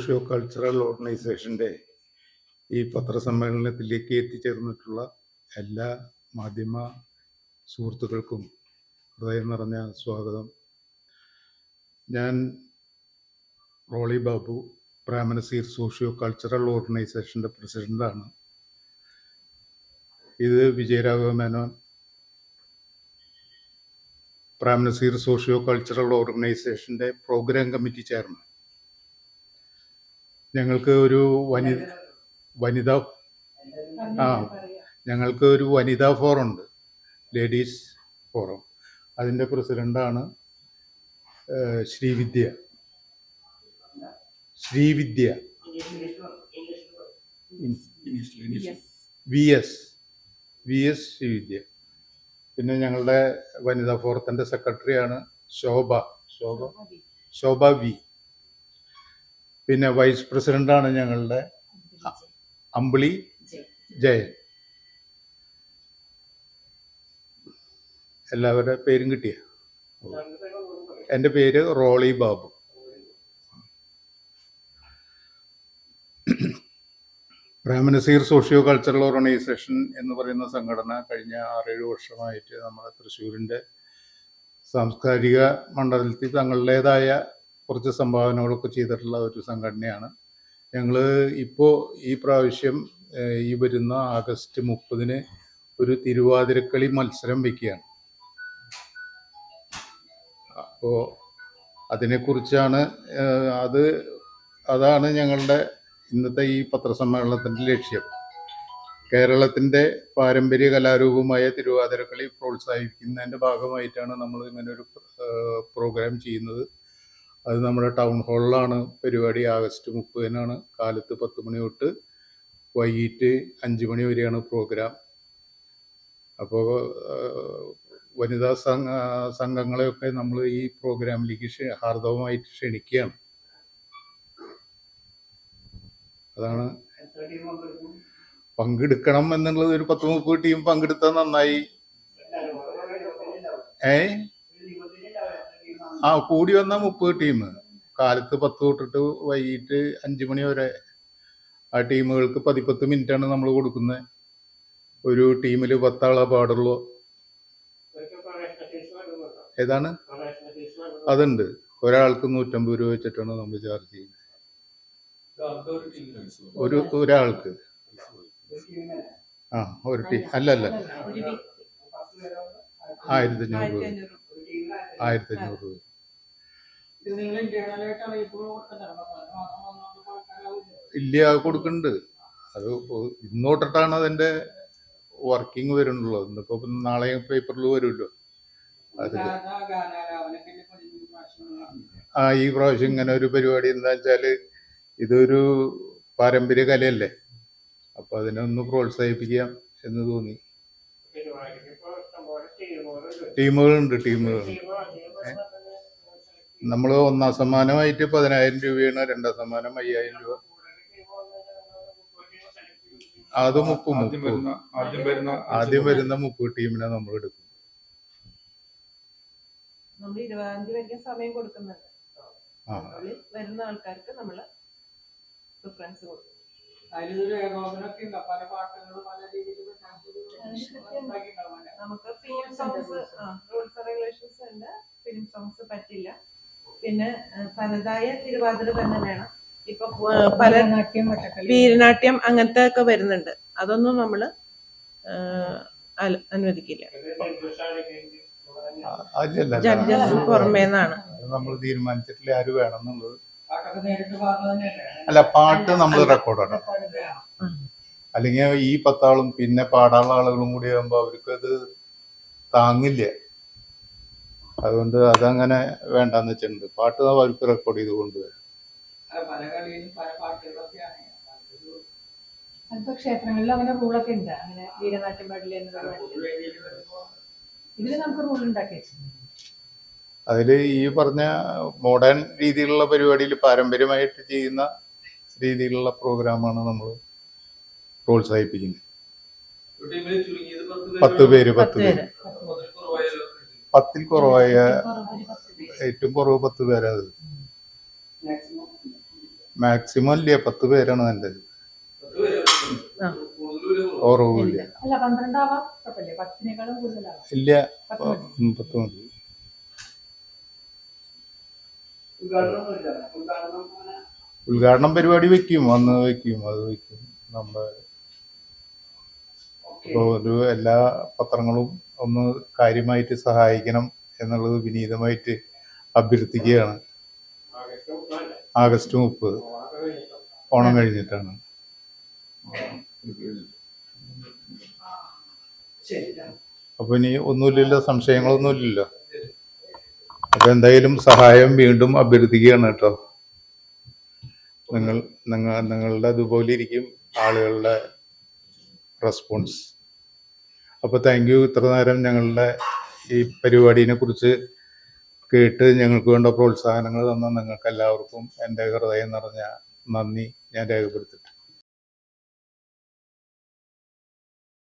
Socio cultural ഓർഗനൈസേഷൻ്റെ ഈ പത്രസമ്മേളനത്തിലേക്ക് എത്തിച്ചേർന്നിട്ടുള്ള എല്ലാ മാധ്യമ സുഹൃത്തുക്കൾക്കും ഹൃദയം നിറഞ്ഞ സ്വാഗതം. ഞാൻ റോളി ബാബു, പ്രാമനസീർ സോഷ്യോ കൾച്ചറൽ ഓർഗനൈസേഷൻ്റെ പ്രസിഡൻ്റാണ്. ഇത് വിജയരാഘവ മേനോൻ, പ്രാമനസീർ സോഷ്യോ കൾച്ചറൽ ഓർഗനൈസേഷൻ്റെ പ്രോഗ്രാം കമ്മിറ്റി ചെയർമാൻ. ഞങ്ങൾക്ക് ഒരു വനിതാ ഫോറം ഉണ്ട്, ലേഡീസ് ഫോറം. അതിൻ്റെ പ്രസിഡൻ്റാണ് ശ്രീവിദ്യ വി എസ് ശ്രീവിദ്യ. പിന്നെ ഞങ്ങളുടെ വനിതാ ഫോറത്തിൻ്റെ സെക്രട്ടറിയാണ് ശോഭ വി. പിന്നെ വൈസ് പ്രസിഡന്റാണ് ഞങ്ങളുടെ അമ്പിളി ജയൻ. എല്ലാവരുടെ പേരും കിട്ടിയ? എൻ്റെ പേര് റോളി Babu. Prem Nazir socio cultural organisation എന്ന് പറയുന്ന സംഘടന കഴിഞ്ഞ 6-7 വർഷമായിട്ട് നമ്മുടെ തൃശ്ശൂരിൻ്റെ സാംസ്കാരിക മണ്ഡലത്തിൽ തങ്ങളുടേതായ കുറച്ച് സംഭാവനകളൊക്കെ ചെയ്തിട്ടുള്ള ഒരു സംഘടനയാണ്. ഞങ്ങൾ ഇപ്പോൾ ഈ പ്രാവശ്യം ഈ വരുന്ന ആഗസ്റ്റ് 30 ഒരു തിരുവാതിരക്കളി മത്സരം വയ്ക്കുകയാണ്. അപ്പോൾ അതിനെക്കുറിച്ചാണ് അതാണ് ഞങ്ങളുടെ ഇന്നത്തെ ഈ പത്രസമ്മേളനത്തിൻ്റെ ലക്ഷ്യം. കേരളത്തിൻ്റെ പാരമ്പര്യ കലാരൂപമായ തിരുവാതിരക്കളി പ്രോത്സാഹിപ്പിക്കുന്നതിൻ്റെ ഭാഗമായിട്ടാണ് നമ്മൾ ഇങ്ങനെ ഒരു പ്രോഗ്രാം ചെയ്യുന്നത്. അത് നമ്മുടെ ടൗൺ ഹാളിലാണ് പരിപാടി. ആഗസ്റ്റ് 30 കാലത്ത് 10 മണി തൊട്ട് വൈകിട്ട് 5 മണി വരെയാണ് പ്രോഗ്രാം. അപ്പോൾ വനിതാ സംഘങ്ങളെയൊക്കെ നമ്മൾ ഈ പ്രോഗ്രാമിലേക്ക് ഹാർദവമായിട്ട് ക്ഷണിക്കുകയാണ്. അതാണ്. പങ്കെടുക്കണം എന്നുള്ളത് ഒരു 10-30 ടീം പങ്കെടുത്താൽ നന്നായി. കൂടി വന്നാൽ 30 ടീം. കാലത്ത് 10 തൊട്ടിട്ട് വൈകിട്ട് 5 മണി വരെ. ആ ടീമുകൾക്ക് 10 മിനിറ്റാണ് നമ്മൾ കൊടുക്കുന്നത്. ഒരു ടീമിൽ 10 ആളെ പാടുള്ളൂ. ഏതാണ്? അതുണ്ട്. ഒരാൾക്ക് 150 രൂപ വെച്ചിട്ടാണ് നമ്മൾ ചാർജ് ചെയ്യുന്നത്. ഒരാൾക്ക് ഒരു ടീം അല്ലല്ല 1500 രൂപ. ഇല്ല, കൊടുക്കുന്നുണ്ട്. അത് ഇന്നോട്ടിട്ടാണ് അതിന്റെ വർക്കിംഗ് വരുന്നുള്ളൂ. ഇന്നിപ്പോ നാളെ പേപ്പറിൽ വരുമല്ലോ. അത് ഈ പ്രാവശ്യം ഇങ്ങനെ ഒരു പരിപാടി എന്താ വെച്ചാല്, ഇതൊരു പാരമ്പര്യ കലയല്ലേ, അപ്പൊ അതിനെ ഒന്ന് പ്രോത്സാഹിപ്പിക്കാം എന്ന് തോന്നി. ടീമുകളുണ്ട്. നമ്മൾ 1ാം സമ്മാനമായിട്ട് 10,000 രൂപയാണ്. 2ാം സമ്മാനം 5,000 രൂപ. അത് ആദ്യം വരുന്ന 30 ടീമിനെ നമ്മൾ എടുക്കും. നമ്മൾ 20-ാം തീയതി സമയം കൊടുക്കുന്നുണ്ട്. വരുന്ന ആൾക്കാർക്ക് നമ്മൾ പ്രിഫറൻസ് കൊടുക്കും. നമുക്ക് ഫിലിം സോങ്സ്, റൂൾസ് റെഗുലേഷൻസ് ഉണ്ട്. ഫിലിം സോങ്സ് പറ്റില്ല. പിന്നെ തനതായ തിരുവാതിര തന്നെ വേണം. ഇപ്പൊ പല വീരനാട്യം അങ്ങനത്തെ ഒക്കെ വരുന്നുണ്ട്. അതൊന്നും നമ്മള് അനുവദിക്കില്ല. ജഡ്ജസ് പുറമേന്നാണ്. നമ്മൾ തീരുമാനിച്ചിട്ടില്ല ആര് വേണം എന്നുള്ളത്. അല്ല, പാട്ട് നമ്മൾ റെക്കോർഡാണ്. അല്ലെങ്കിൽ ഈ 10 ആളും പിന്നെ പാടാനുള്ള ആളുകളും കൂടി ആകുമ്പോ അവർക്ക് അത് താങ്ങില്ല. അതുകൊണ്ട് അതങ്ങനെ വേണ്ടെന്ന് വെച്ചിട്ടുണ്ട്. പാട്ട് അവർക്ക് റെക്കോർഡ് ചെയ്ത് കൊണ്ടുവരാം. ക്ഷേത്രങ്ങളിൽ അങ്ങനെ റൂളൊക്കെ ഉണ്ട്. അങ്ങനെ വീരനാട്യം പാടില്ല ഇതില് നമുക്ക് റൂൾ ഉണ്ടാക്കി. അതിൽ ഈ പറഞ്ഞ മോഡേൺ രീതിയിലുള്ള പരിപാടിയിൽ പാരമ്പര്യമായിട്ട് ചെയ്യുന്ന രീതിയിലുള്ള പ്രോഗ്രാമാണ് നമ്മൾ പ്രോത്സാഹിപ്പിക്കുന്നത്. 10 പേര് 10-ൽ കുറവായ ഏറ്റവും കുറവ് 10 പേരാ. അത് മാക്സിമം ഇല്ല, 10 പേരാണ് എൻ്റെ. ആ, ഓർവില്ല. അല്ല 12 ആവാം, കുഴപ്പമില്ല. 10-നേക്കാളും കൂടുതലാവാം. ഇല്ല, 10 മതി. 10 മതി. ഉദ്ഘാടനം പരിപാടി വെക്കും, അന്ന് വെക്കും, അത് വെക്കും. നമ്മുടെ ഇപ്പോൾ ഒരു എല്ലാ പത്രങ്ങളും ഒന്ന് കാര്യമായിട്ട് സഹായിക്കണം എന്നുള്ളത് വിനീതമായിട്ട് അഭ്യർത്ഥിക്കുകയാണ്. ആഗസ്റ്റ് 30 ഓണം കഴിഞ്ഞിട്ടാണ്. അപ്പൊ ഇനി ഒന്നുമില്ലല്ലോ, സംശയങ്ങളൊന്നുമില്ലല്ലോ. അപ്പൊ എന്തായാലും സഹായം വീണ്ടും അഭ്യർത്ഥിക്കുകയാണ് കേട്ടോ. നിങ്ങളുടെ അതുപോലെ ഇരിക്കും ആളുകളുടെ റെസ്പോൺസ്. അപ്പോൾ താങ്ക് യു, ഇത്ര നേരം ഞങ്ങളുടെ ഈ പരിപാടിയെ കുറിച്ച് കേട്ട് ഞങ്ങൾക്ക് വേണ്ട പ്രോത്സാഹനങ്ങൾ തന്ന നിങ്ങൾക്ക് എല്ലാവർക്കും എൻ്റെ ഹൃദയം നിറഞ്ഞ നന്ദി ഞാൻ രേഖപ്പെടുത്തിട്ട്